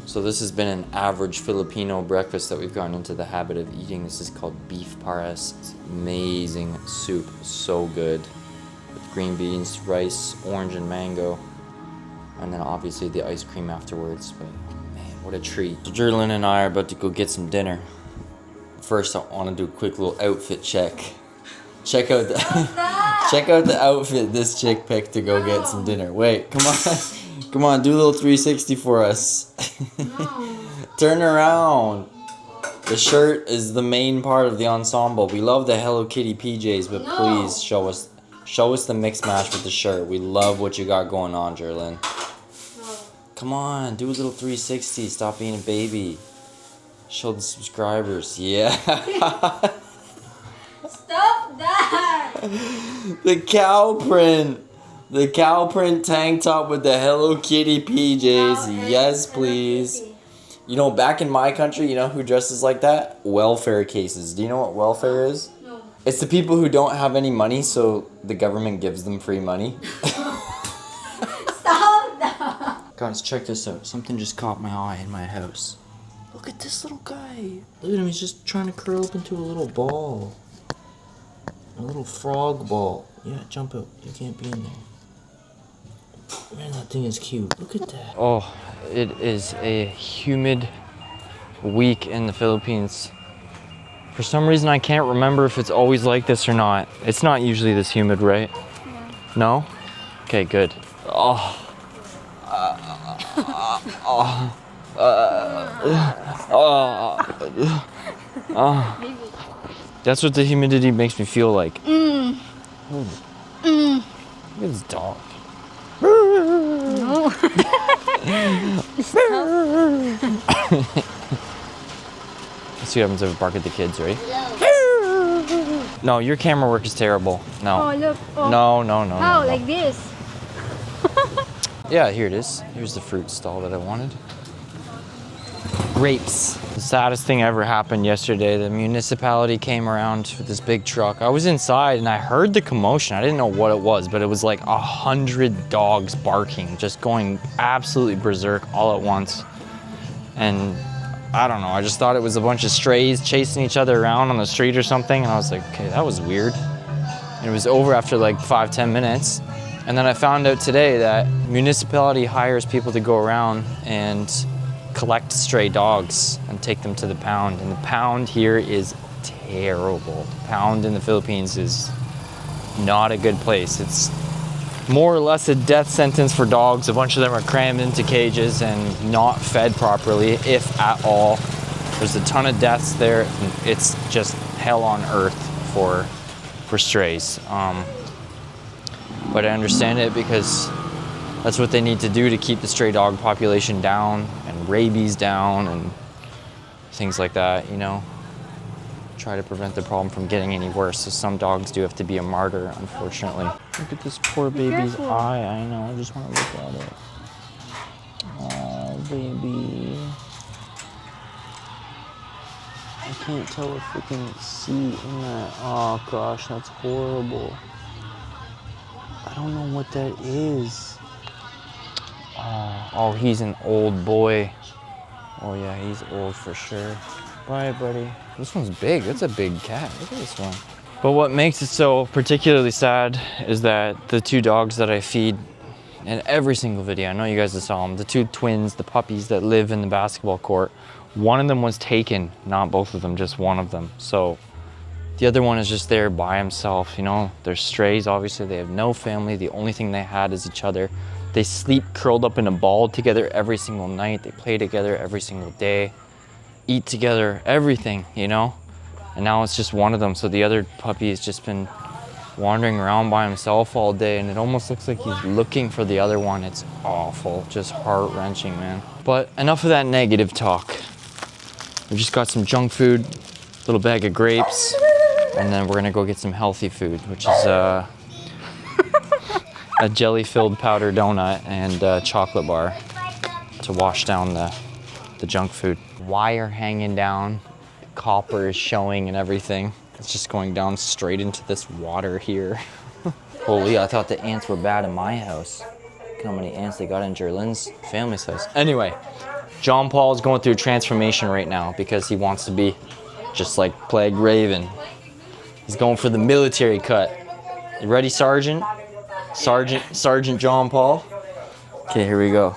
So this has been an average Filipino breakfast that we've gotten into the habit of eating. This is called beef pares. It's amazing soup, so good. With green beans, rice, orange and mango. And then obviously the ice cream afterwards. But man, what a treat. So Jerlyn and I are about to go get some dinner. First, I want to do a quick little outfit check. Check out the check out the outfit this chick picked to go get some dinner. Wait, come on. Come on, do a little 360 for us. No. Turn around. The shirt is the main part of the ensemble. We love the Hello Kitty PJs, but please show us the mix match with the shirt. We love what you got going on, Jerlyn. No. Come on, do a little 360. Stop being a baby. Show the subscribers. Yeah. Stop that! The cow print. The cow print tank top with the Hello Kitty PJs. No, Yes, Hello please. Kitty. You know, back in my country, you know who dresses like that? Welfare cases. Do you know what welfare is? No. It's the people who don't have any money, so the government gives them free money. Stop that! Guys, check this out. Something just caught my eye in my house. Look at this little guy. Look at him. He's just trying to curl up into a little ball. A little frog ball. Yeah, jump out. You can't be in there. Man, that thing is cute. Look at that. Oh, it is a humid week in the Philippines. For some reason, I can't remember if it's always like this or not. It's not usually this humid, right? Yeah. No? Okay, good. Oh. That's what the humidity makes me feel like. Look at this dog. No. Let's see what happens if we bark at the kids, right? No, your camera work is terrible. No. Oh, look. Oh. No. How? no. Like this? Yeah, here it is. Here's the fruit stall that I wanted. Grapes. The saddest thing ever happened yesterday. The municipality came around with this big truck. I was inside and I heard the commotion. I didn't know what it was, but it was like 100 dogs barking, just going absolutely berserk all at once. And I don't know, I just thought it was a bunch of strays chasing each other around on the street or something. And I was like, okay, that was weird. And it was over after like 5-10 minutes. And then I found out today that municipality hires people to go around and collect stray dogs and take them to the pound. And the pound here is terrible. The pound in the Philippines is not a good place. It's more or less a death sentence for dogs. A bunch of them are crammed into cages and not fed properly, if at all. There's a ton of deaths there. It's just hell on earth for strays. But I understand it because that's what they need to do to keep the stray dog population down and rabies down and things like that, you know. Try to prevent the problem from getting any worse. So some dogs do have to be a martyr, unfortunately. Look at this poor baby's eye. I know, I just want to look at it. Oh, baby. I can't tell if we can see in that. Oh gosh, that's horrible. I don't know what that is. Oh, he's an old boy. Oh yeah, he's old for sure. Bye, buddy. This one's big. That's a big cat. Look at this one. But what makes it so particularly sad is that the two dogs that I feed in every single video, I know you guys have saw them, the two twins, the puppies that live in the basketball court, one of them was taken, not both of them, just one of them. So the other one is just there by himself, you know. They're strays, obviously. They have no family. The only thing they had is each other. They sleep curled up in a ball together every single night. They play together every single day, eat together, everything, you know. And now it's just one of them. So the other puppy has just been wandering around by himself all day, and it almost looks like he's looking for the other one. It's awful, just heart-wrenching, man. But enough of that negative talk. We just got some junk food, a little bag of grapes, and then we're gonna go get some healthy food, which is a jelly-filled powder donut and a chocolate bar to wash down the junk food. Wire hanging down, copper is showing and everything. It's just going down straight into this water here. Holy, I thought the ants were bad in my house. Look how many ants they got in Jerlyn's family's house. Anyway, John Paul is going through a transformation right now because he wants to be just like Plague Raven. He's going for the military cut. You ready, Sergeant? Sergeant John Paul? Okay, here we go.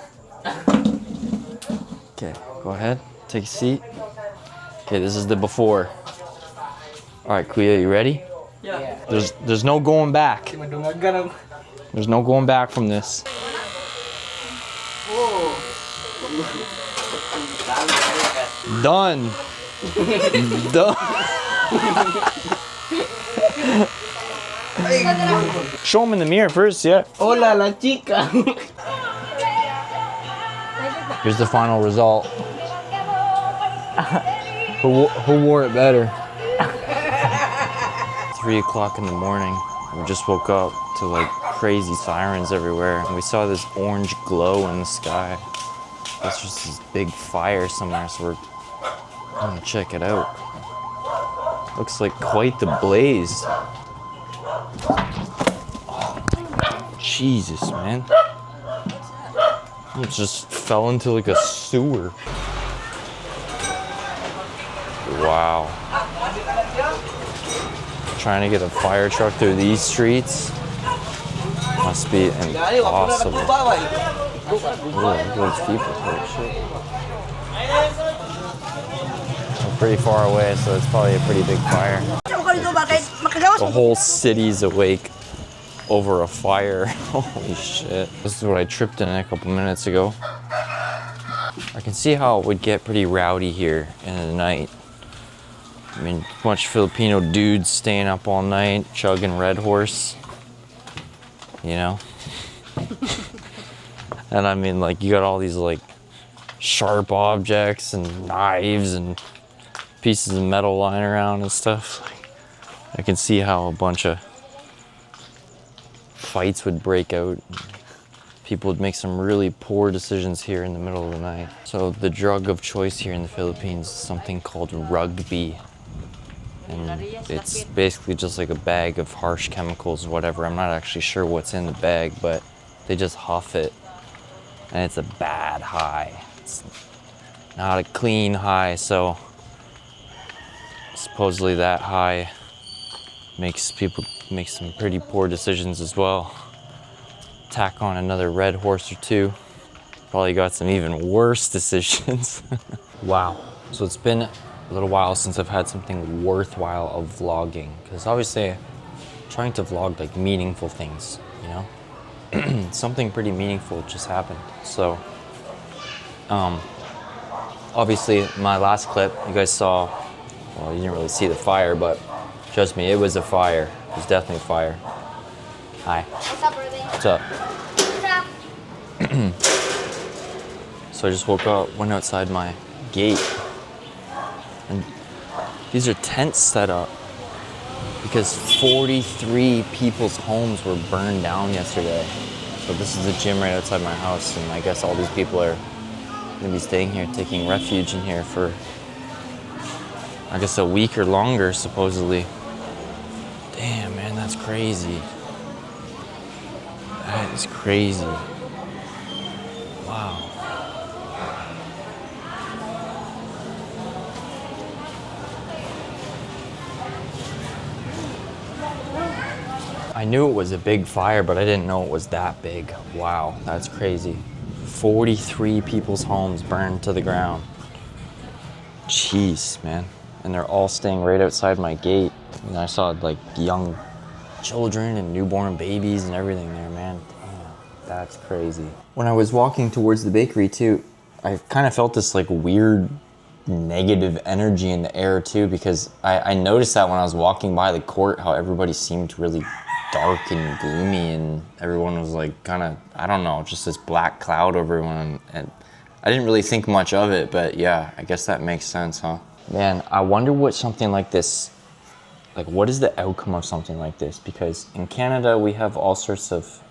Okay, go ahead. Take a seat. Okay, this is the before. All right, Kuya, you ready? Yeah. There's no going back. There's no going back from this. Done. Done. Show him in the mirror first, yeah. Hola, la chica. Here's the final result. Who wore it better? 3 o'clock in the morning. We just woke up to like crazy sirens everywhere. And we saw this orange glow in the sky. That's just this big fire somewhere, so we're gonna check it out. Looks like quite the blaze. Oh, Jesus, man. It just fell into like a sewer. Wow. Trying to get a fire truck through these streets must be impossible. Look at those people. Holy shit. We're pretty far away, so it's probably a pretty big fire. The whole city's awake over a fire. Holy shit. This is what I tripped in a couple minutes ago. I can see how it would get pretty rowdy here in the night. I mean, a bunch of Filipino dudes staying up all night, chugging Red Horse, you know? And I mean, like, you got all these, like, sharp objects and knives and pieces of metal lying around and stuff. I can see how a bunch of fights would break out. People would make some really poor decisions here in the middle of the night. So the drug of choice here in the Philippines is something called rugby. And it's basically just like a bag of harsh chemicals, whatever. I'm not actually sure what's in the bag, but they just huff it. And it's a bad high. It's not a clean high, so supposedly that high makes people make some pretty poor decisions as well. Tack on another Red Horse or two, probably got some even worse decisions. Wow. So it's been a little while since I've had something worthwhile of vlogging, because obviously I'm trying to vlog like meaningful things, you know? Something pretty meaningful just happened. So obviously my last clip you guys saw, well, you didn't really see the fire, but trust me, it was a fire. It was definitely a fire. Hi. What's up, brother? What's up? What's up? So I just woke up, went outside my gate, and these are tents set up because 43 people's homes were burned down yesterday. So this is the gym right outside my house, and I guess all these people are gonna be staying here, taking refuge in here for, I guess, a week or longer, supposedly. Damn, man, that's crazy. That is crazy. Wow. I knew it was a big fire, but I didn't know it was that big. Wow, that's crazy. 43 people's homes burned to the ground. Jeez, man. And they're all staying right outside my gate. And I saw like young children and newborn babies and everything there, man. Damn, that's crazy. When I was walking towards the bakery too, I kind of felt this like weird negative energy in the air too, because I noticed that when I was walking by the court, how everybody seemed really dark and gloomy, and everyone was like kind of, I don't know, just this black cloud over everyone. And I didn't really think much of it, but yeah, I guess that makes sense, huh? Man, I wonder what something like this, like what is the outcome of something like this? Because in Canada, we have all sorts of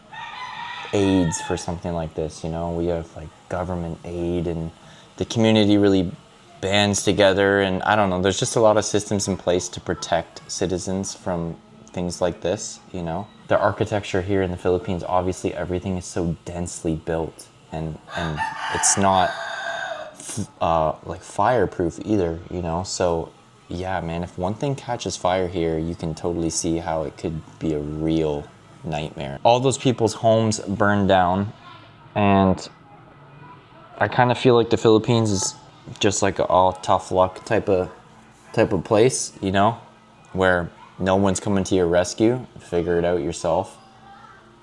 aids for something like this, you know? We have like government aid, and the community really bands together, and I don't know, there's just a lot of systems in place to protect citizens from things like this, you know? The architecture here in the Philippines, obviously everything is so densely built, and it's not like fireproof either, you know? So yeah, man, if one thing catches fire here, you can totally see how it could be a real nightmare. All those people's homes burned down, and I kind of feel like the Philippines is just like a all tough luck type of place, you know, where no one's coming to your rescue, figure it out yourself.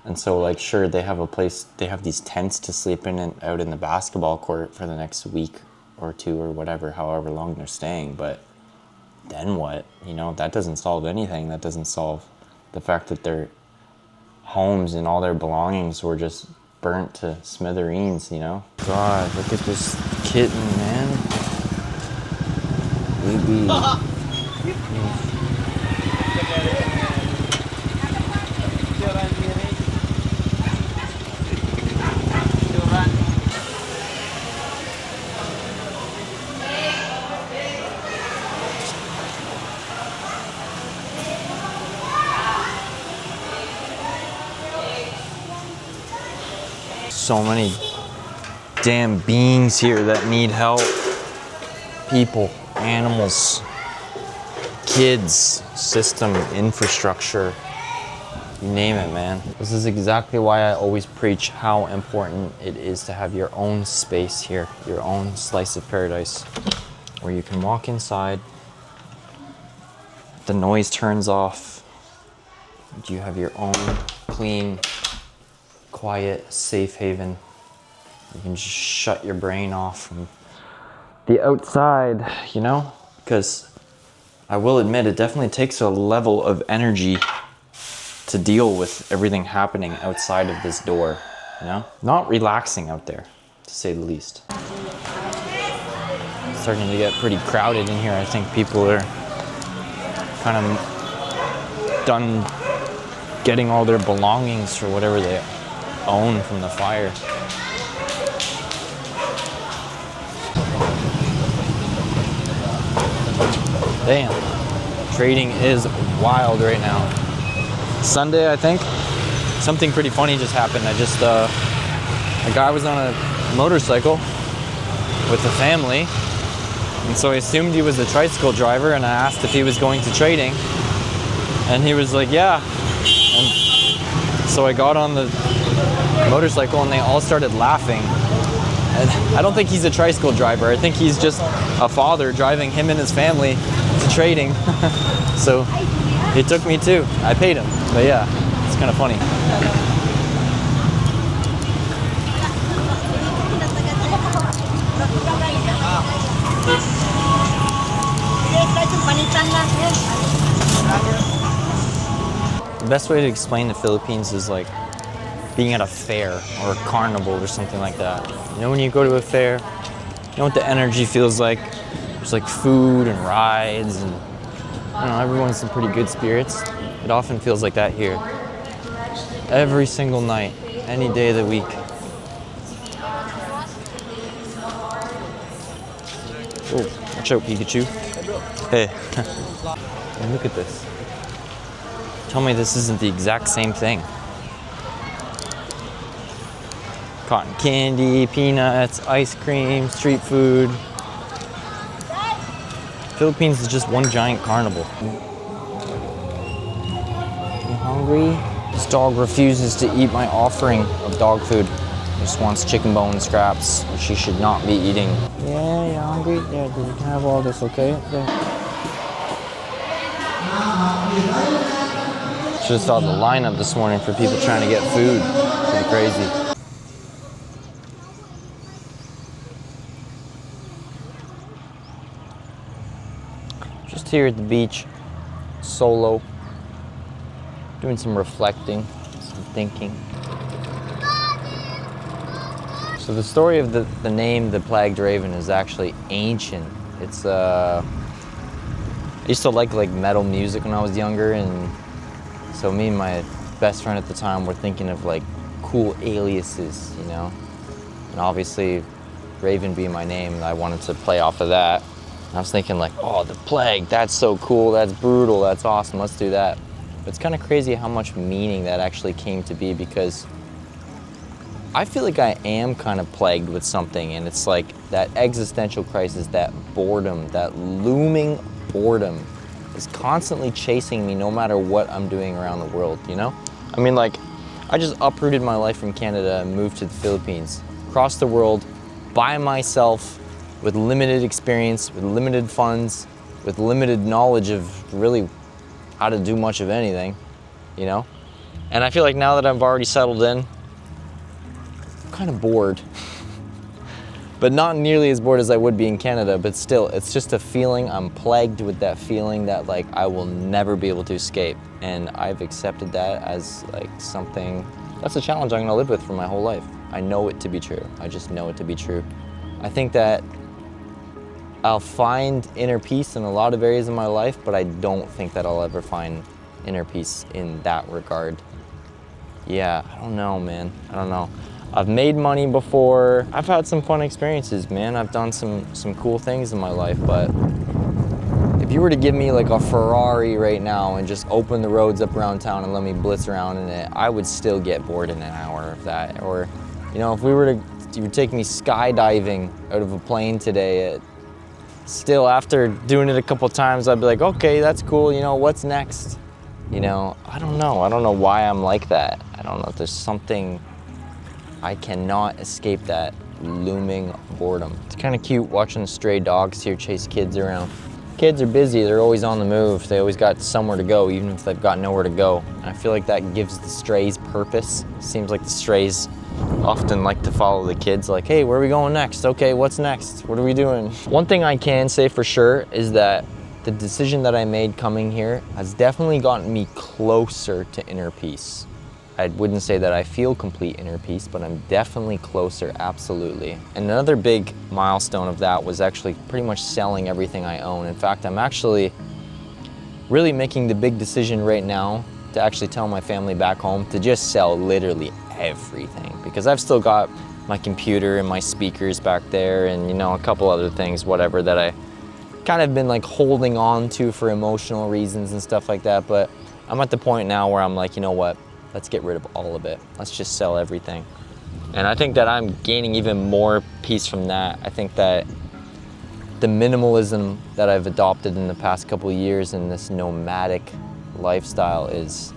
And so, like, sure, they have a place, they have these tents to sleep in and out in the basketball court for the next week or two or whatever, however long they're staying. But then what? You know, that doesn't solve anything. That doesn't solve the fact that their homes and all their belongings were just burnt to smithereens, you know? God, look at this kitten, man. Baby. So many damn beings here that need help. People, animals, kids, system, infrastructure, you name it, man. This is exactly why I always preach how important it is to have your own space here, your own slice of paradise, where you can walk inside, the noise turns off, you have your own clean, quiet, safe haven. You can just shut your brain off from the outside, you know? Because I will admit, it definitely takes a level of energy to deal with everything happening outside of this door, you know? Not relaxing out there, to say the least. It's starting to get pretty crowded in here. I think people are kind of done getting all their belongings for whatever they own from the fire. Damn, trading is wild right now. Sunday, I think, something pretty funny just happened. A guy was on a motorcycle with a family, and so I assumed he was a tricycle driver, and I asked if he was going to trading, and he was like, yeah. And so I got on the motorcycle and they all started laughing. And I don't think he's a tricycle driver. I think he's just a father driving him and his family to trading. So it took me too. I paid him, but yeah, it's kind of funny. The best way to explain the Philippines is like being at a fair or a carnival or something like that. You know, when you go to a fair, you know what the energy feels like? There's like food and rides, and I don't know, everyone's in pretty good spirits. It often feels like that here. Every single night, any day of the week. Oh, watch out, Pikachu. Hey. And look at this. Tell me this isn't the exact same thing. Cotton candy, peanuts, ice cream, street food. Philippines is just one giant carnival. You hungry? This dog refuses to eat my offering of dog food. Just wants chicken bone scraps, which she should not be eating. Yeah, you hungry? Yeah, you can have all this, okay? There. Just saw the lineup this morning for people trying to get food. Pretty crazy. Just here at the beach, solo, doing some reflecting, some thinking. So the story of the name, the Plagued Raven, is actually ancient. It's I used to like metal music when I was younger, and so me and my best friend at the time were thinking of like cool aliases, you know? And obviously, Raven being my name, I wanted to play off of that. And I was thinking like, oh, the Plague, that's so cool, that's brutal, that's awesome, let's do that. But it's kind of crazy how much meaning that actually came to be, because I feel like I am kind of plagued with something, and it's like that existential crisis, that boredom, that looming boredom is constantly chasing me no matter what I'm doing around the world, you know? I mean, like, I just uprooted my life from Canada and moved to the Philippines, across the world, by myself, with limited experience, with limited funds, with limited knowledge of really how to do much of anything, you know? And I feel like now that I've already settled in, I'm kind of bored. But not nearly as bored as I would be in Canada, but still, it's just a feeling. I'm plagued with that feeling that like I will never be able to escape. And I've accepted that as like something, that's a challenge I'm gonna live with for my whole life. I know it to be true. I just know it to be true. I think that I'll find inner peace in a lot of areas of my life, but I don't think that I'll ever find inner peace in that regard. Yeah, I don't know, man. I don't know. I've made money before. I've had some fun experiences, man. I've done some cool things in my life, but if you were to give me like a Ferrari right now and just open the roads up around town and let me blitz around in it, I would still get bored in an hour of that. Or, you know, if you would take me skydiving out of a plane today, still after doing it a couple times, I'd be like, okay, that's cool. You know, what's next? You know, I don't know. I don't know why I'm like that. I don't know. There's something, I cannot escape that looming boredom. It's kind of cute watching the stray dogs here chase kids around. Kids are busy, they're always on the move. They always got somewhere to go, even if they've got nowhere to go. And I feel like that gives the strays purpose. Seems like the strays often like to follow the kids, like, hey, where are we going next? Okay, what's next? What are we doing? One thing I can say for sure is that the decision that I made coming here has definitely gotten me closer to inner peace. I wouldn't say that I feel complete inner peace, but I'm definitely closer, absolutely. And another big milestone of that was actually pretty much selling everything I own. In fact, I'm actually really making the big decision right now to actually tell my family back home to just sell literally everything, because I've still got my computer and my speakers back there and, you know, a couple other things, whatever, that I kind of been like holding on to for emotional reasons and stuff like that. But I'm at the point now where I'm like, you know what? Let's get rid of all of it. Let's just sell everything. And I think that I'm gaining even more peace from that. I think that the minimalism that I've adopted in the past couple of years in this nomadic lifestyle is,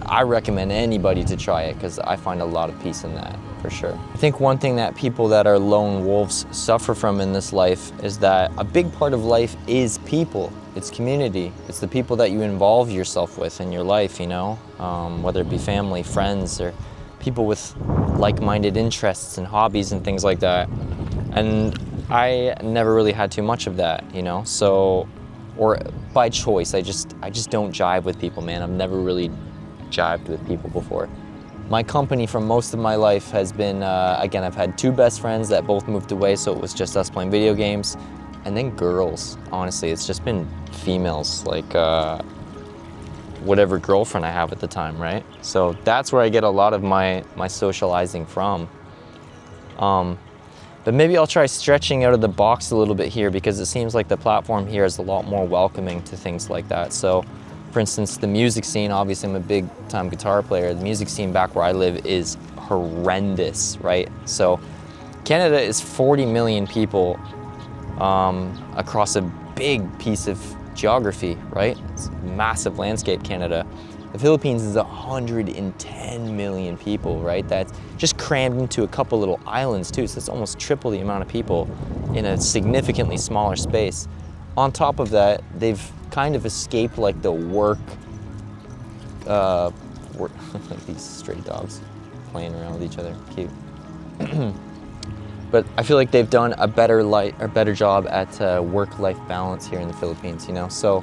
I recommend anybody to try it because I find a lot of peace in that, for sure. I think one thing that people that are lone wolves suffer from in this life is that a big part of life is people. It's community. It's the people that you involve yourself with in your life, you know, whether it be family, friends, or people with like-minded interests and hobbies and things like that. And I never really had too much of that, you know, so, or by choice, I just don't jive with people, man. I've never really jived with people before. My company for most of my life has been, again, I've had two best friends that both moved away, so it was just us playing video games. And then girls, honestly, it's just been females, like whatever girlfriend I have at the time, right? So that's where I get a lot of my socializing from. But maybe I'll try stretching out of the box a little bit here, because it seems like the platform here is a lot more welcoming to things like that. So for instance, the music scene, obviously I'm a big time guitar player. The music scene back where I live is horrendous, right? So Canada is 40 million people across a big piece of geography, right? It's a massive landscape, Canada. The Philippines is 110 million people, right? That's just crammed into a couple little islands too, so it's almost triple the amount of people in a significantly smaller space. On top of that, they've kind of escaped like the work these stray dogs playing around with each other, cute. But I feel like they've done a better job at work-life balance here in the Philippines, you know? So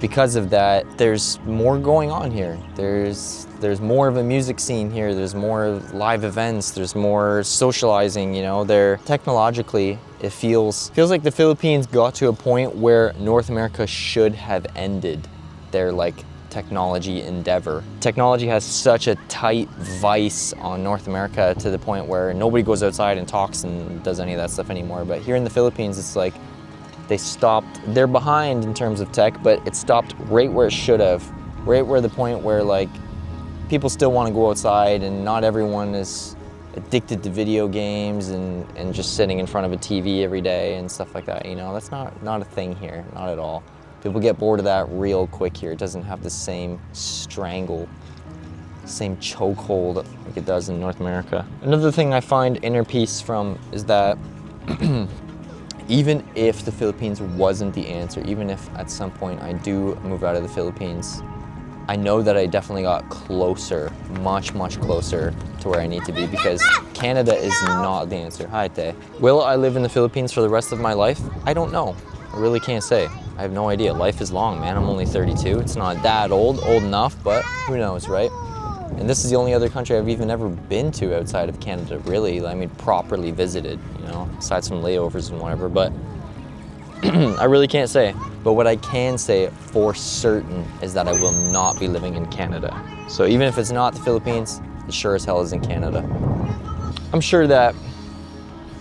because of that, there's more going on here. There's more of a music scene here. There's more live events. There's more socializing, you know? Technologically, it feels like the Philippines got to a point where North America should have ended their like technology endeavor. Technology has such a tight vice on North America to the point where nobody goes outside and talks and does any of that stuff anymore. But here in the Philippines, it's like they stopped. They're behind in terms of tech, but it stopped right where it should have, right where the point where like people still want to go outside, and not everyone is addicted to video games and just sitting in front of a TV every day and stuff like that. You know, that's not a thing here, not at all. People get bored of that real quick here. It doesn't have the same strangle, same chokehold like it does in North America. Another thing I find inner peace from is that even if the Philippines wasn't the answer, even if at some point I do move out of the Philippines, I know that I definitely got closer, much closer to where I need to be, because Canada is not the answer. Hi, Te. Will I live in the Philippines for the rest of my life? I don't know. I really can't say. I have no idea. Life is long, man. I'm only 32. It's not that old enough, but who knows, right? And this is the only other country I've even ever been to outside of Canada, really. I mean, properly visited, you know, aside from layovers and whatever, but I really can't say. But what I can say for certain is that I will not be living in Canada. So even if it's not the Philippines, it sure as hell is in Canada. I'm sure that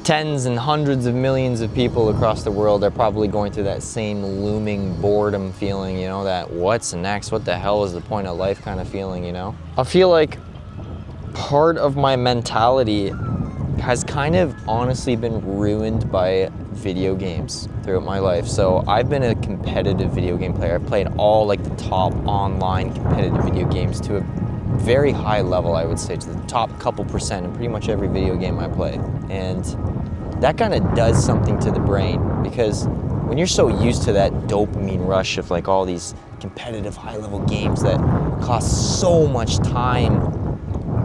tens and hundreds of millions of people across the world are probably going through that same looming boredom feeling, you know, that what's next, what the hell is the point of life kind of feeling, you know? I feel like part of my mentality has kind of honestly been ruined by video games throughout my life. So I've been a competitive video game player. I've played all like the top online competitive video games to a very high level, I would say, to the top couple percent in pretty much every video game I play. And that kind of does something to the brain, because when you're so used to that dopamine rush of like all these competitive high level games that cost so much time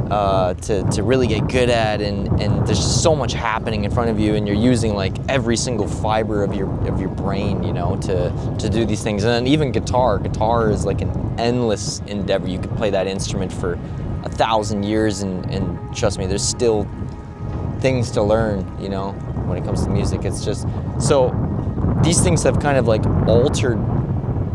to really get good at, and there's just so much happening in front of you, and you're using like every single fiber of your brain, you know, to do these things. And then even guitar is like an endless endeavor. You could play that instrument for 1,000 years and trust me, there's still things to learn, you know, when it comes to music. It's just, so these things have kind of like altered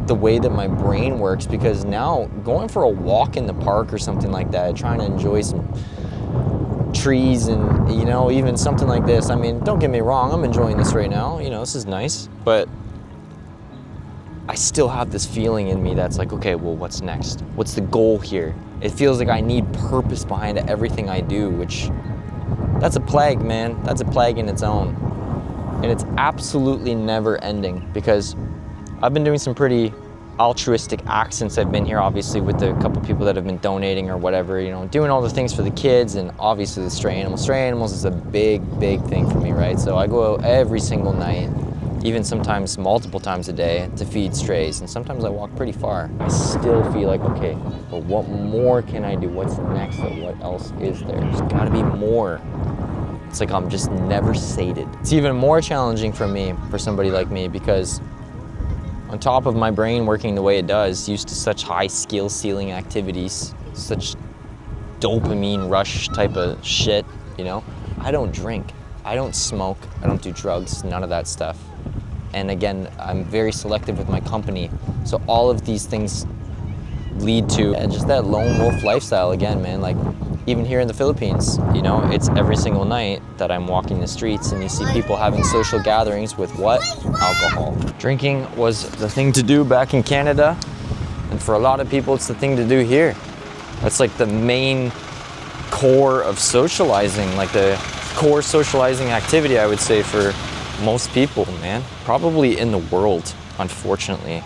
the way that my brain works, because now going for a walk in the park or something like that, trying to enjoy some trees and, you know, even something like this. I mean, don't get me wrong, I'm enjoying this right now, you know, this is nice, but I still have this feeling in me that's like, okay, well, what's next? What's the goal here? It feels like I need purpose behind everything I do, which, that's a plague, man. That's a plague in its own. And it's absolutely never ending, because I've been doing some pretty altruistic acts since I've been here, obviously with the couple people that have been donating or whatever, you know, doing all the things for the kids, and obviously the stray animals. Stray animals is a big thing for me, right? So I go out every single night, even sometimes multiple times a day, to feed strays, and sometimes I walk pretty far. I still feel like, okay, but what more can I do? What's next? Or what else is there? There's gotta be more. It's like I'm just never sated. It's even more challenging for me, for somebody like me, because on top of my brain working the way it does, used to such high skill ceiling activities, such dopamine rush type of shit, you know, I don't drink, I don't smoke, I don't do drugs, none of that stuff. And again, I'm very selective with my company. So all of these things lead to just that lone wolf lifestyle again, man. Like even here in the Philippines, you know, it's every single night that I'm walking the streets and you see people having social gatherings with what? Alcohol. Drinking was the thing to do back in Canada, and for a lot of people it's the thing to do here. That's like the main core of socializing, like the core socializing activity, I would say, for most people, man. Probably in the world, unfortunately.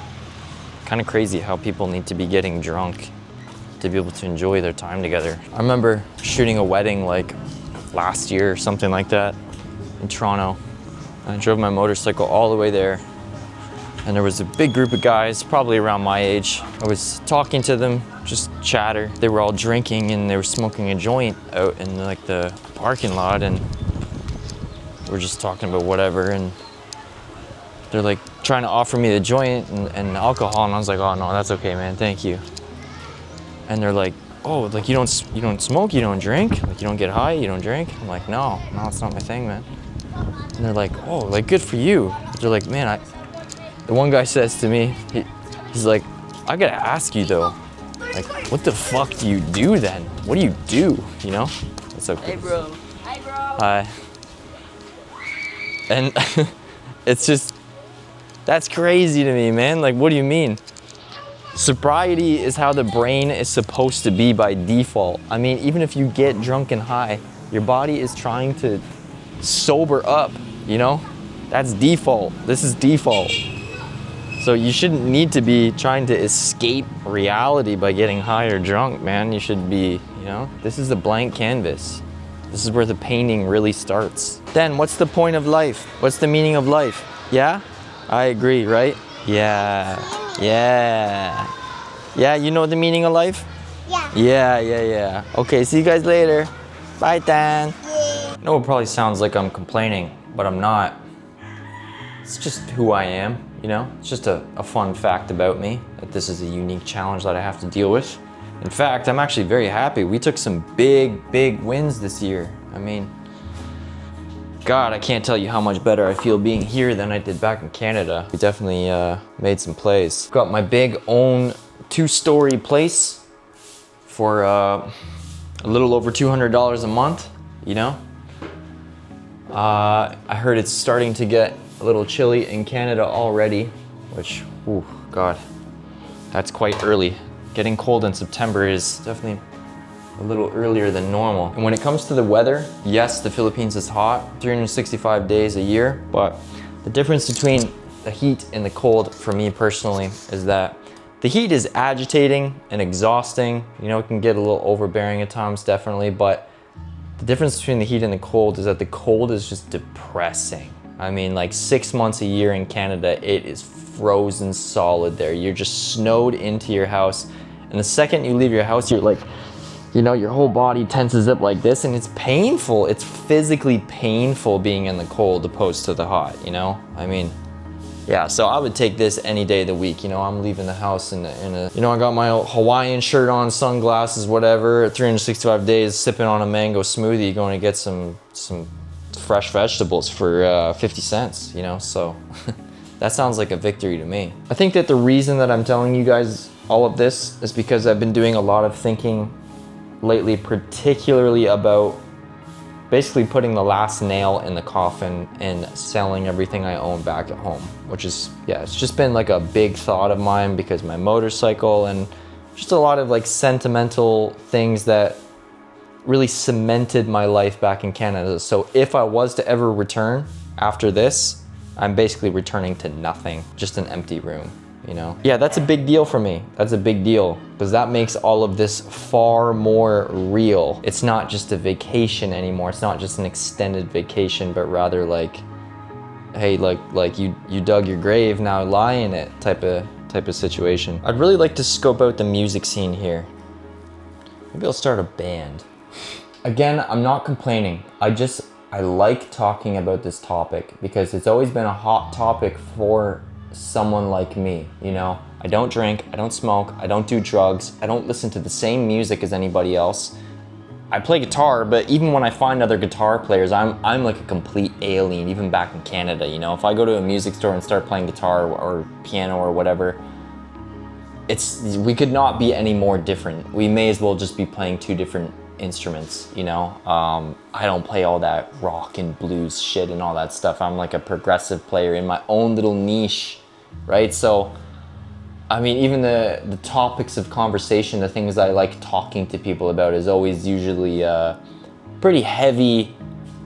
Kind of crazy how people need to be getting drunk to be able to enjoy their time together. I remember shooting a wedding like last year or something like that in Toronto. I drove my motorcycle all the way there, and there was a big group of guys, probably around my age. I was talking to them, just chatter. They were all drinking and they were smoking a joint out in like the parking lot, and we're just talking about whatever, and they're like trying to offer me the joint and alcohol, and I was like, oh no, that's okay, man, thank you. And they're like, oh, like you don't smoke, you don't drink, like you don't get high, you don't drink? I'm like, no, it's not my thing, man. And they're like, oh, like good for you. They're like, man, the one guy says to me, he's like, I gotta ask you though, like, what the fuck do you do then? What do you do, you know? It's okay. Hey, bro. Hi, bro. Hi. And it's just, that's crazy to me, man. Like, what do you mean? Sobriety is how the brain is supposed to be by default. I mean, even if you get drunk and high, your body is trying to sober up, you know? That's default. This is default. So you shouldn't need to be trying to escape reality by getting high or drunk, man. You should be, you know? This is a blank canvas. This is where the painting really starts. Then what's the point of life? What's the meaning of life? Yeah? I agree, right? Yeah. Yeah. Yeah, you know the meaning of life? Yeah. Yeah. Okay, see you guys later. Bye, Dan. I know it probably sounds like I'm complaining, but I'm not. It's just who I am, you know? It's just a fun fact about me, that this is a unique challenge that I have to deal with. In fact, I'm actually very happy. We took some big wins this year. I mean, God, I can't tell you how much better I feel being here than I did back in Canada. We definitely made some plays. Got my big own 2-story place for a little over $200 a month, you know? I heard it's starting to get a little chilly in Canada already, which, ooh, God, that's quite early. Getting cold in September is definitely a little earlier than normal. And when it comes to the weather, yes, the Philippines is hot, 365 days a year, but the difference between the heat and the cold for me personally is that the heat is agitating and exhausting. You know, it can get a little overbearing at times, definitely, but the difference between the heat and the cold is that the cold is just depressing. I mean, like 6 months a year in Canada, it is frozen solid there. You're just snowed into your house. And the second you leave your house, you're like, you know, your whole body tenses up like this, and it's painful. It's physically painful being in the cold opposed to the hot, you know? I mean, yeah, so I would take this any day of the week. You know, I'm leaving the house in a you know, I got my Hawaiian shirt on, sunglasses, whatever, 365 days, sipping on a mango smoothie, going to get some fresh vegetables for 50 cents, you know? So that sounds like a victory to me. I think that the reason that I'm telling you guys all of this is because I've been doing a lot of thinking lately, particularly about basically putting the last nail in the coffin and selling everything I own back at home, which is, yeah, it's just been like a big thought of mine because my motorcycle and just a lot of like sentimental things that really cemented my life back in Canada. So if I was to ever return after this, I'm basically returning to nothing, just an empty room. You know? Yeah, that's a big deal for me. That's a big deal because that makes all of this far more real. It's not just a vacation anymore. It's not just an extended vacation, but rather like, hey, like you dug your grave, now lie in it type of situation. I'd really like to scope out the music scene here. Maybe I'll start a band. Again, I'm not complaining. I like talking about this topic because it's always been a hot topic for someone like me, you know? I don't drink, I don't smoke, I don't do drugs, I don't listen to the same music as anybody else. I play guitar, but even when I find other guitar players, I'm like a complete alien, even back in Canada, you know? If I go to a music store and start playing guitar or piano or whatever, we could not be any more different. We may as well just be playing two different instruments, you know? I don't play all that rock and blues shit and all that stuff. I'm like a progressive player in my own little niche, right? So, I mean, even the topics of conversation, the things I like talking to people about is always usually pretty heavy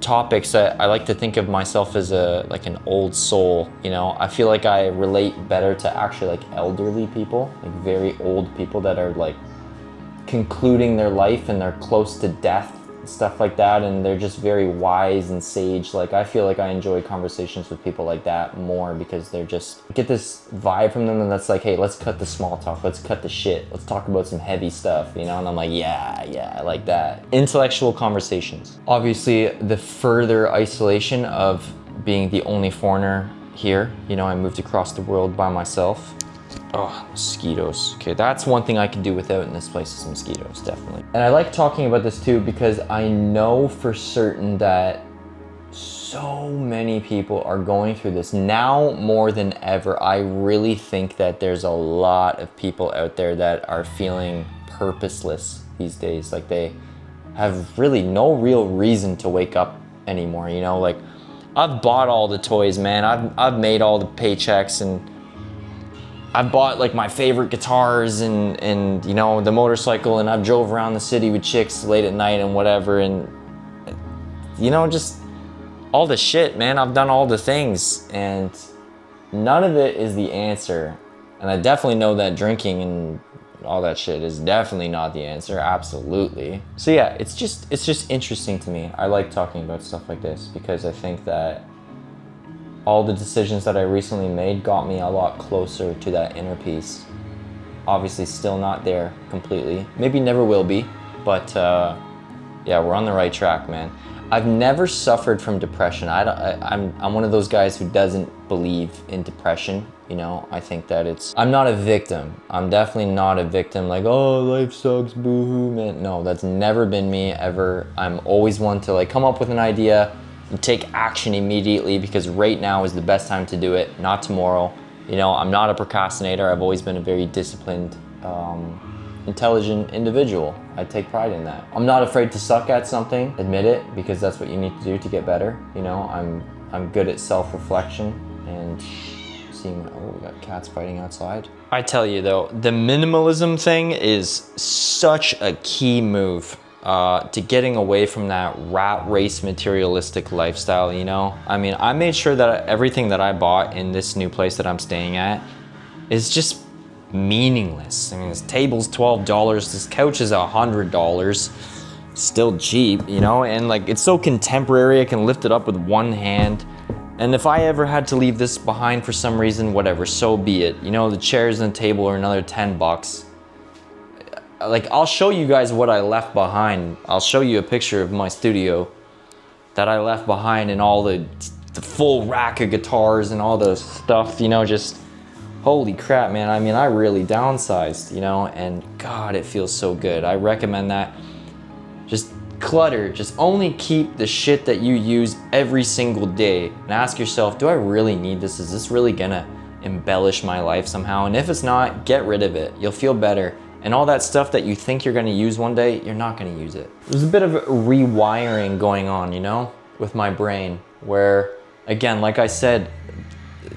topics. I like to think of myself as like an old soul, you know? I feel like I relate better to actually like elderly people, like very old people that are like concluding their life and they're close to death, stuff like that, and they're just very wise and sage. Like, I feel like I enjoy conversations with people like that more because they're just, I get this vibe from them and that's like, hey, let's cut the small talk, let's cut the shit, let's talk about some heavy stuff, you know? And I'm like, yeah, I like that. Intellectual conversations. Obviously, the further isolation of being the only foreigner here, you know, I moved across the world by myself. Oh, mosquitoes. Okay, that's one thing I can do without in this place is mosquitoes, definitely. And I like talking about this too because I know for certain that so many people are going through this now more than ever. I really think that there's a lot of people out there that are feeling purposeless these days. Like they have really no real reason to wake up anymore, you know? Like, I've bought all the toys, man. I've made all the paychecks and I've bought like my favorite guitars and you know, the motorcycle, and I've drove around the city with chicks late at night and whatever, and you know, just all the shit, man. I've done all the things, and none of it is the answer. And I definitely know that drinking and all that shit is definitely not the answer, absolutely. So yeah, it's just interesting to me. I like talking about stuff like this because I think that all the decisions that I recently made got me a lot closer to that inner peace. Obviously still not there completely. Maybe never will be, but yeah, we're on the right track, man. I've never suffered from depression. I'm one of those guys who doesn't believe in depression. You know, I think that I'm not a victim. I'm definitely not a victim like, oh, life sucks, boo-hoo, man. No, that's never been me ever. I'm always one to like come up with an idea and take action immediately because right now is the best time to do it, not tomorrow. You know, I'm not a procrastinator. I've always been a very disciplined, intelligent individual. I take pride in that. I'm not afraid to suck at something, admit it, because that's what you need to do to get better. You know, I'm good at self-reflection and seeing, oh, we got cats fighting outside. I tell you though, the minimalism thing is such a key move to getting away from that rat race materialistic lifestyle, you know? I mean, I made sure that everything that I bought in this new place that I'm staying at is just meaningless. I mean, this table's $12, this couch is $100, still cheap, you know? And like, it's so contemporary, I can lift it up with one hand. And if I ever had to leave this behind for some reason, whatever, so be it. You know, the chairs and the table are another 10 bucks. Like, I'll show you guys what I left behind. I'll show you a picture of my studio that I left behind and all the full rack of guitars and all the stuff, you know, just holy crap, man. I mean, I really downsized, you know, and God, it feels so good. I recommend that. Just clutter, just only keep the shit that you use every single day and ask yourself, do I really need this? Is this really gonna embellish my life somehow? And if it's not, get rid of it. You'll feel better. And all that stuff that you think you're gonna use one day, you're not gonna use it. There's a bit of rewiring going on, you know, with my brain, where, again, like I said,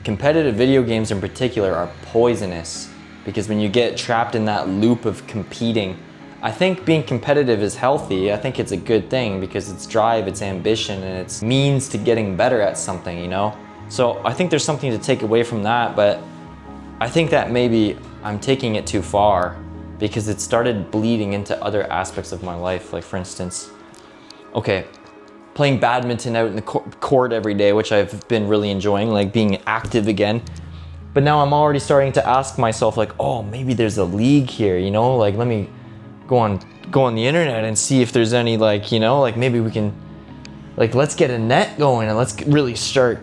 competitive video games in particular are poisonous because when you get trapped in that loop of competing, I think being competitive is healthy. I think it's a good thing because it's drive, it's ambition, and it's means to getting better at something, you know? So I think there's something to take away from that, but I think that maybe I'm taking it too far because it started bleeding into other aspects of my life. Like for instance, okay, playing badminton out in the court every day, which I've been really enjoying, like being active again. But now I'm already starting to ask myself like, oh, maybe there's a league here, you know? Like, let me go on the internet and see if there's any, like, you know, like maybe we can, like, let's get a net going and let's really start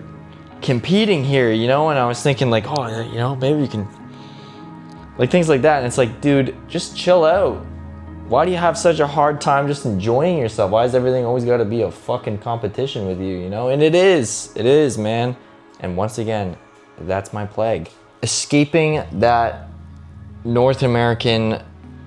competing here, you know? And I was thinking like, oh, you know, maybe we can, like things like that. And it's like, dude, just chill out. Why do you have such a hard time just enjoying yourself? Why is everything always got to be a fucking competition with you, you know? And it is, man. And once again, that's my plague. Escaping that North American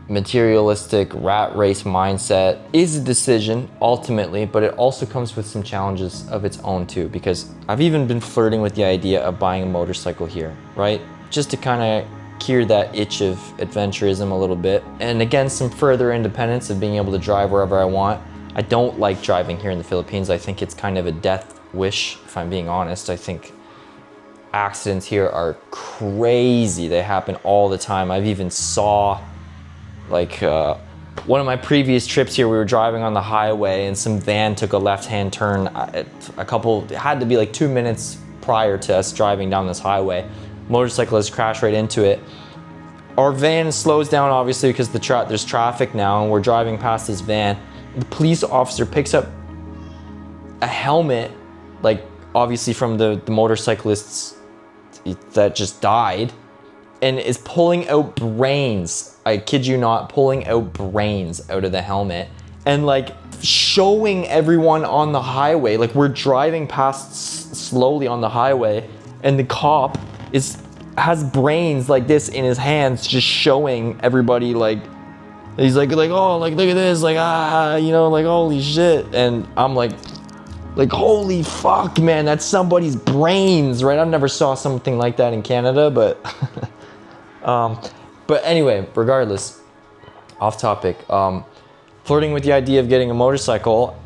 materialistic rat race mindset is a decision ultimately, but it also comes with some challenges of its own too, because I've even been flirting with the idea of buying a motorcycle here, right? Just to kind of cure that itch of adventurism a little bit. And again, some further independence of being able to drive wherever I want. I don't like driving here in the Philippines. I think it's kind of a death wish, if I'm being honest. I think accidents here are crazy. They happen all the time. I've even saw, like, one of my previous trips here, we were driving on the highway and some van took a left-hand turn. It had to be like 2 minutes prior to us driving down this highway. Motorcyclist crashed right into it. Our van slows down obviously because there's traffic now and we're driving past this van. The police officer picks up a helmet, like obviously from the motorcyclists that just died, and is pulling out brains. I kid you not, pulling out brains out of the helmet and like showing everyone on the highway. Like we're driving past slowly on the highway and the cop has brains like this in his hands, just showing everybody, like he's like oh, like look at this, like you know, like holy shit. And I'm like holy fuck, man, that's somebody's brains, right? I never saw something like that in Canada, but But anyway, regardless, off topic. Flirting with the idea of getting a motorcycle,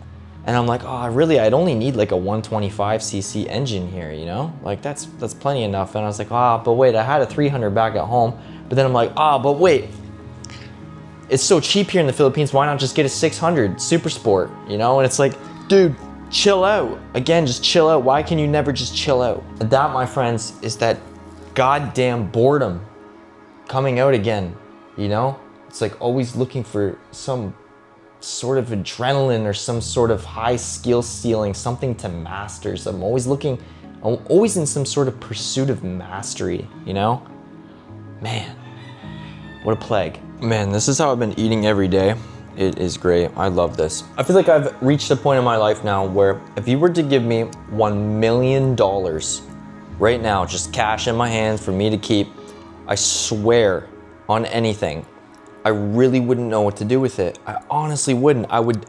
and I'm like, oh, I'd only need like a 125cc engine here, you know? Like that's plenty enough. And I was like, but wait, I had a 300 back at home. But then I'm like, but wait, it's so cheap here in the Philippines, why not just get a 600 Super Sport, you know? And it's like, dude, chill out. Again, just chill out. Why can you never just chill out? And that, my friends, is that goddamn boredom coming out again, you know? It's like always looking for some sort of adrenaline or some sort of high skill ceiling, something to master. So I'm always in some sort of pursuit of mastery, you know? Man, what a plague. Man, this is how I've been eating every day. It is great. I love this. I feel like I've reached a point in my life now where if you were to give me $1 million right now, just cash in my hands for me to keep, I swear on anything, I really wouldn't know what to do with it. I honestly wouldn't. I would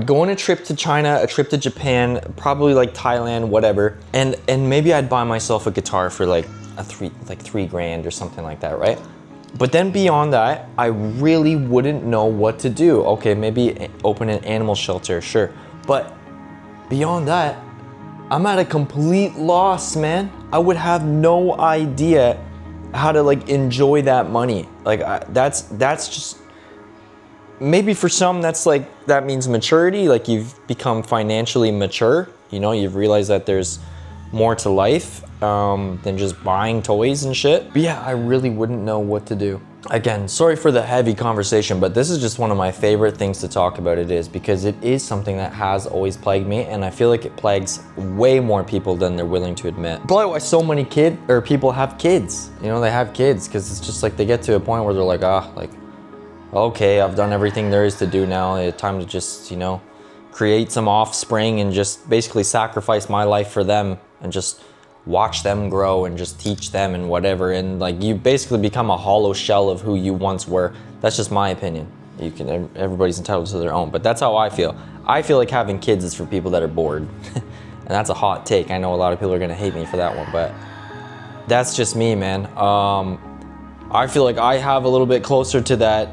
go on a trip to China, a trip to Japan, probably like Thailand, whatever, and maybe I'd buy myself a guitar for like $3,000 or something like that, right? But then beyond that, I really wouldn't know what to do. Okay, maybe open an animal shelter, sure. But beyond that, I'm at a complete loss, man. I would have no idea how to like enjoy that money. Like that's just, maybe for some that means maturity, like you've become financially mature. You know, you've realized that there's more to life than just buying toys and shit. But yeah, I really wouldn't know what to do. Again, sorry for the heavy conversation, but this is just one of my favorite things to talk about. It is because it is something that has always plagued me, and I feel like it plagues way more people than they're willing to admit. Probably why so many people have kids. You know, they have kids because it's just like they get to a point where they're like, okay, I've done everything there is to do now. It's time to just, you know, create some offspring and just basically sacrifice my life for them and just watch them grow and just teach them and whatever. And like you basically become a hollow shell of who you once were. That's just my opinion. Everybody's entitled to their own, but that's how I feel. I feel like having kids is for people that are bored. And that's a hot take. I know a lot of people are gonna hate me for that one, but that's just me, man. I feel like I have a little bit closer to that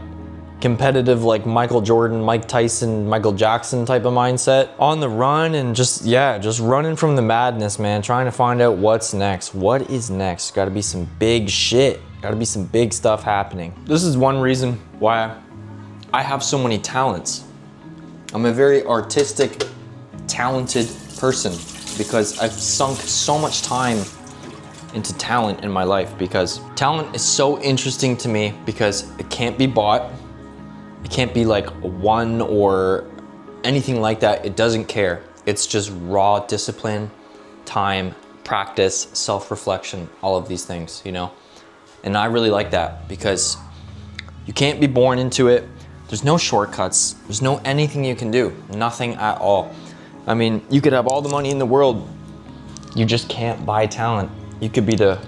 competitive, like Michael Jordan, Mike Tyson, Michael Jackson type of mindset. On the run and just running from the madness, man. Trying to find out what's next. What is next? Gotta be some big shit. Gotta be some big stuff happening. This is one reason why I have so many talents. I'm a very artistic, talented person because I've sunk so much time into talent in my life, because talent is so interesting to me because it can't be bought. It can't be like won or anything like that. It doesn't care. It's just raw discipline, time, practice, self-reflection, all of these things, you know? And I really like that because you can't be born into it. There's no shortcuts. There's no anything you can do. Nothing at all. I mean, you could have all the money in the world. You just can't buy talent. You could be the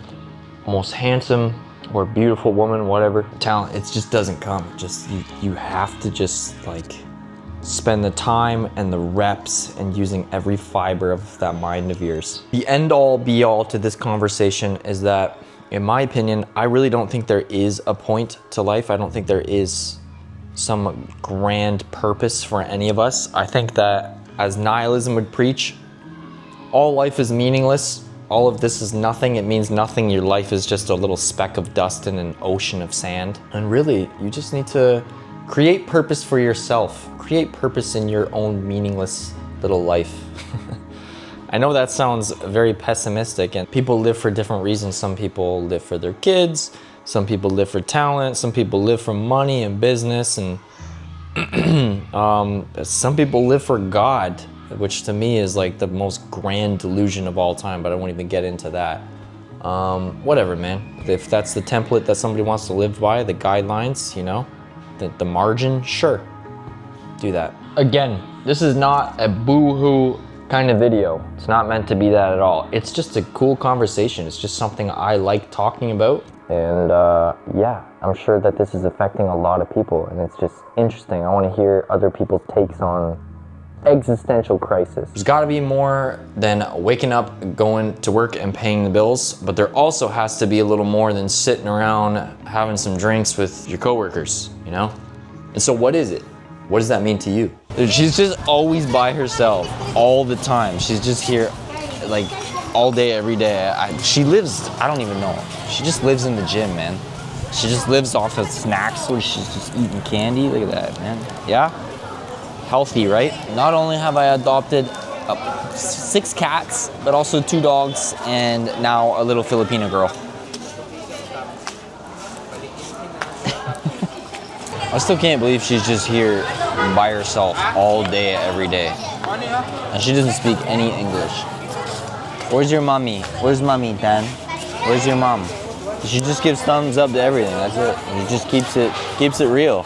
most handsome or beautiful woman, whatever. Talent, it just doesn't come. Just you have to just like spend the time and the reps and using every fiber of that mind of yours. The end all be all to this conversation is that, in my opinion, I really don't think there is a point to life. I don't think there is some grand purpose for any of us. I think that, as nihilism would preach, all life is meaningless. All of this is nothing. It means nothing. Your life is just a little speck of dust in an ocean of sand. And really, you just need to create purpose for yourself. Create purpose in your own meaningless little life. I know that sounds very pessimistic, and people live for different reasons. Some people live for their kids. Some people live for talent. Some people live for money and business. And some people live for God, which to me is like the most grand delusion of all time, but I won't even get into that. Whatever, man. If that's the template that somebody wants to live by, the guidelines, you know, the margin, sure, do that. Again, this is not a boo-hoo kind of video. It's not meant to be that at all. It's just a cool conversation. It's just something I like talking about. And yeah, I'm sure that this is affecting a lot of people, and it's just interesting. I want to hear other people's takes on existential crisis. There's gotta be more than waking up, going to work and paying the bills, but there also has to be a little more than sitting around having some drinks with your coworkers, you know? And so what is it? What does that mean to you? She's just always by herself all the time. She's just here like all day, every day. She lives, I don't even know. She just lives in the gym, man. She just lives off of snacks where she's just eating candy. Look at that, man. Yeah? Healthy, right? Not only have I adopted 6 cats, but also 2 dogs and now a little Filipino girl. I still can't believe she's just here by herself all day, every day. And she doesn't speak any English. Where's your mommy? Where's mommy, Dan? Where's your mom? She just gives thumbs up to everything, that's it. And she just keeps it real.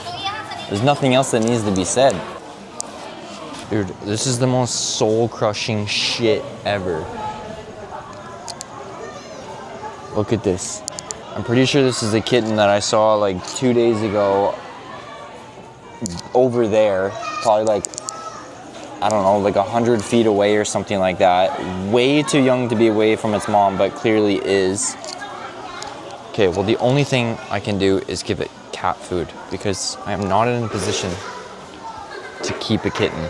There's nothing else that needs to be said. Dude, this is the most soul-crushing shit ever. Look at this. I'm pretty sure this is a kitten that I saw like 2 days ago over there. Probably like, I don't know, like 100 feet away or something like that. Way too young to be away from its mom, but clearly is. Okay, well the only thing I can do is give it cat food because I am not in a position to keep a kitten.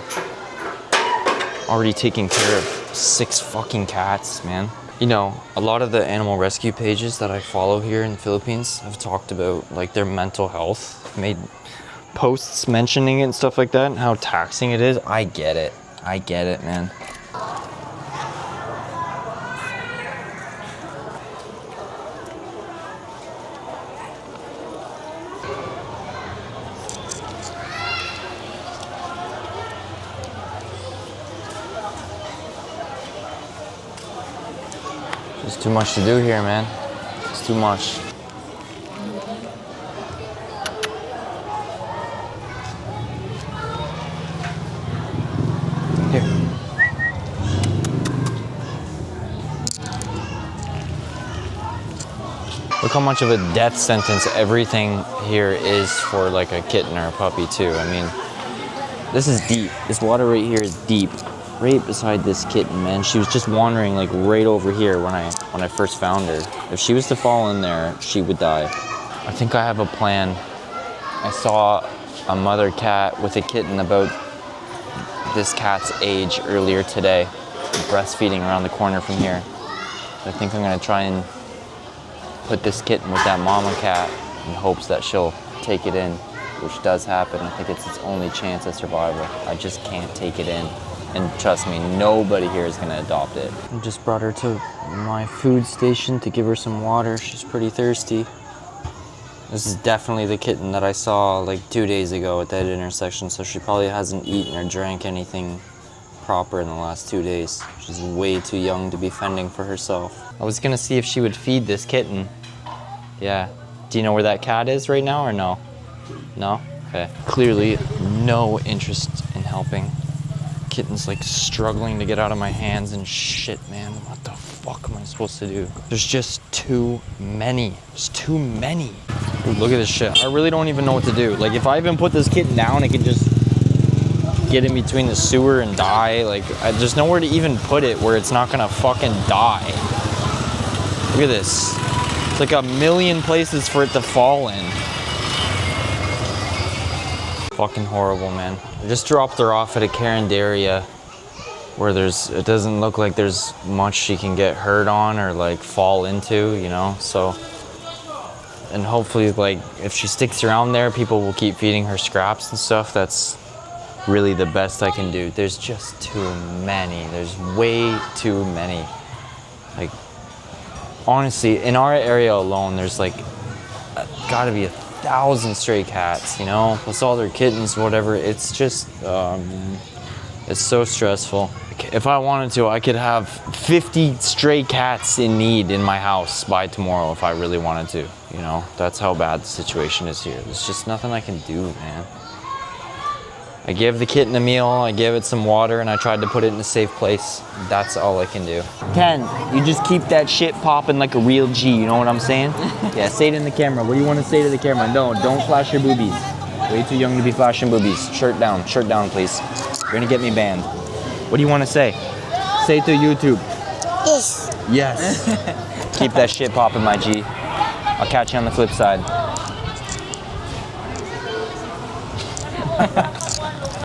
Already taking care of 6 fucking cats, man. You know, a lot of the animal rescue pages that I follow here in the Philippines have talked about like their mental health, made posts mentioning it and stuff like that and how taxing it is. I get it, man. There's too much to do here, man. It's too much. Here. Look how much of a death sentence everything here is for like a kitten or a puppy too. I mean, this is deep. This water right here is deep. Right beside this kitten, man. She was just wandering like right over here when I first found her. If she was to fall in there, she would die. I think I have a plan. I saw a mother cat with a kitten about this cat's age earlier today, breastfeeding around the corner from here. I think I'm gonna try and put this kitten with that mama cat in hopes that she'll take it in, which does happen. I think it's its only chance at survival. I just can't take it in. And trust me, nobody here is gonna adopt it. I just brought her to my food station to give her some water. She's pretty thirsty. This is definitely the kitten that I saw like 2 days ago at that intersection, so she probably hasn't eaten or drank anything proper in the last 2 days. She's way too young to be fending for herself. I was gonna see if she would feed this kitten. Yeah. Do you know where that cat is right now or no? No? Okay. Clearly no interest in helping. Kitten's like struggling to get out of my hands and shit, man. What the fuck am I supposed to do? There's just too many. There's too many. Dude, look at this shit. I really don't even know what to do. Like if I even put this kitten down, it could just get in between the sewer and die. Like there's nowhere to even put it where it's not gonna fucking die. Look at this. It's like a million places for it to fall in. Fucking horrible, man. I just dropped her off at a Carindaria where it doesn't look like there's much she can get hurt on or like fall into, you know, so. And hopefully like if she sticks around there, people will keep feeding her scraps and stuff. That's really the best I can do. There's just too many. There's way too many. Like, honestly, in our area alone, there's like gotta be 1,000 stray cats, you know, plus all their kittens, whatever. It's just, it's so stressful. If I wanted to, I could have 50 stray cats in need in my house by tomorrow if I really wanted to, you know. That's how bad the situation is here. There's just nothing I can do, man. I gave the kitten a meal, I gave it some water, and I tried to put it in a safe place. That's all I can do. Ken, you just keep that shit popping like a real G, you know what I'm saying? Yeah, say it in the camera. What do you want to say to the camera? No, don't flash your boobies. Way too young to be flashing boobies. Shirt down, please. You're gonna get me banned. What do you want to say? Say to YouTube. Yes. Yes. Keep that shit popping, my G. I'll catch you on the flip side.